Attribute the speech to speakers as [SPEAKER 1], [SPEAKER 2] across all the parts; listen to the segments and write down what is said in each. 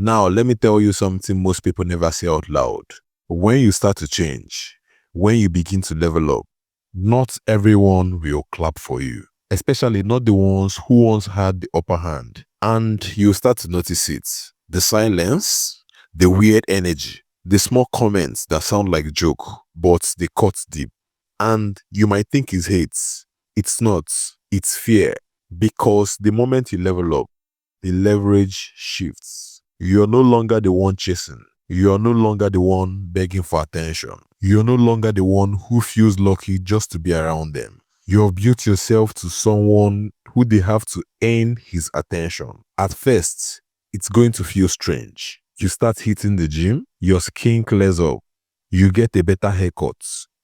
[SPEAKER 1] Now, let me tell you something most people never say out loud. When you start to change, when you begin to level up, not everyone will clap for you, especially not the ones who once had the upper hand. And you start to notice it. The silence, the weird energy, the small comments that sound like joke, but they cut deep. And you might think it's hate. It's not. It's fear. Because the moment you level up, the leverage shifts. You're no longer the one chasing. You're no longer the one begging for attention. You're no longer the one who feels lucky just to be around them. You've built yourself to someone who they have to earn his attention. At first, it's going to feel strange. You start hitting the gym, your skin clears up, you get a better haircut,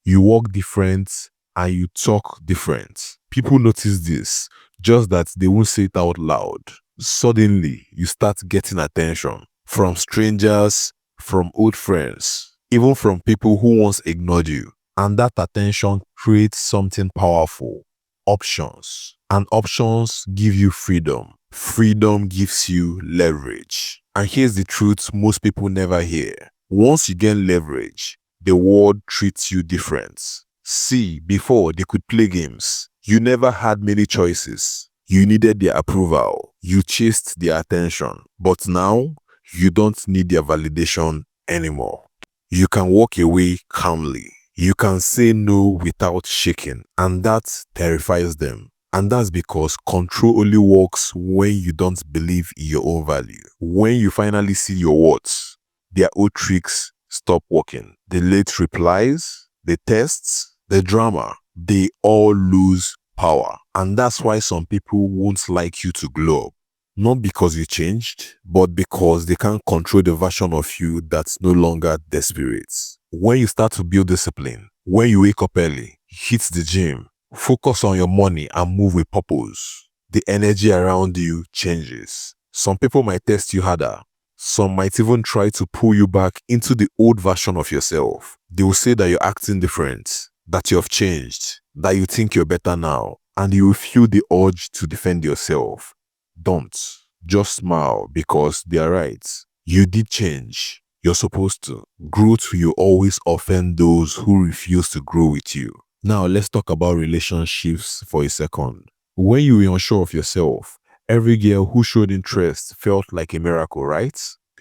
[SPEAKER 1] you walk different, and you talk different. People notice this, just that they won't say it out loud. Suddenly, you start getting attention from strangers, from old friends, even from people who once ignored you. And that attention creates something powerful. Options. And options give you freedom. Freedom gives you leverage. And here's the truth most people never hear. Once you gain leverage, the world treats you different. See, before they could play games, you never had many choices. You needed their approval. You chased their attention. But now, you don't need their validation anymore. You can walk away calmly. You can say no without shaking. And that terrifies them. And that's because control only works when you don't believe in your own value. When you finally see your worth, their old tricks stop working. The late replies, the tests, the drama, they all lose power. And that's why some people won't like you to glow up. Not because you changed, but because they can't control the version of you that's no longer desperate. When you start to build discipline, when you wake up early, hit the gym, focus on your money and move with purpose, the energy around you changes. Some people might test you harder. Some might even try to pull you back into the old version of yourself. They will say that you're acting different, that you have changed, that you think you're better now, and you will feel the urge to defend yourself. Don't. Just smile because they are right. You did change. You're supposed to. Growth will always offend those who refuse to grow with you. Now let's talk about relationships for a second. When you were unsure of yourself, every girl who showed interest felt like a miracle, right?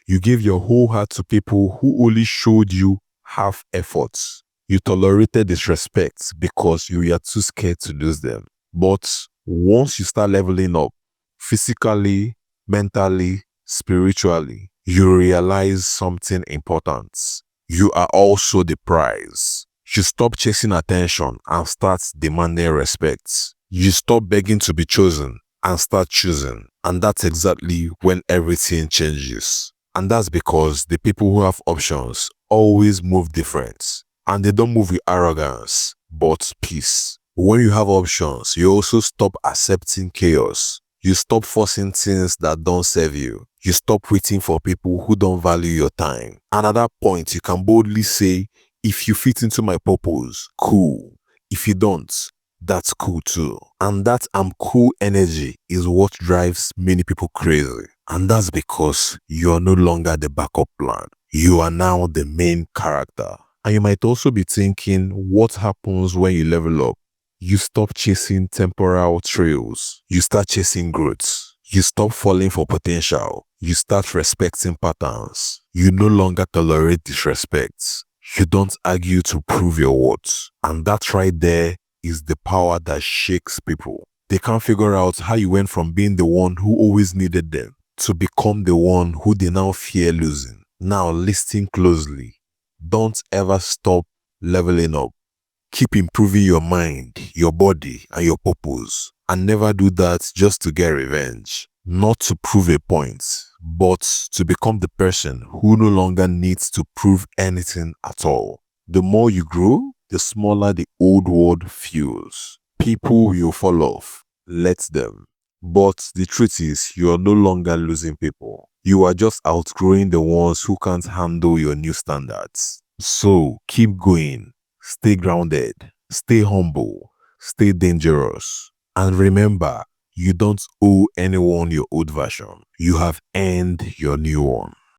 [SPEAKER 1] You gave your whole heart to people who only showed you half efforts. You tolerated disrespect because you were too scared to lose them. But once you start leveling up, physically, mentally, spiritually, you realize something important. You are also the prize. You stop chasing attention and start demanding respect. You stop begging to be chosen and start choosing. And that's exactly when everything changes. And that's because the people who have options always move different. And they don't move with arrogance, but peace. When you have options, you also stop accepting chaos. You stop forcing things that don't serve you. You stop waiting for people who don't value your time. And at that point, you can boldly say, if you fit into my purpose, cool. If you don't, that's cool too. And that I'm cool energy is what drives many people crazy. And that's because you are no longer the backup plan. You are now the main character. And you might also be thinking, what happens when you level up? You stop chasing temporal trails. You start chasing growth. You stop falling for potential. You start respecting patterns. You no longer tolerate disrespect. You don't argue to prove your worth. And that right there is the power that shakes people. They can't figure out how you went from being the one who always needed them to become the one who they now fear losing. Now listen closely. Don't ever stop leveling up. Keep improving your mind, your body, and your purpose. And never do that just to get revenge. Not to prove a point, but to become the person who no longer needs to prove anything at all. The more you grow, the smaller the old world feels. People will fall off. Let them. But the truth is, you are no longer losing people. You are just outgrowing the ones who can't handle your new standards. So keep going. Stay grounded, stay humble, stay dangerous. And remember, you don't owe anyone your old version. You have earned your new one.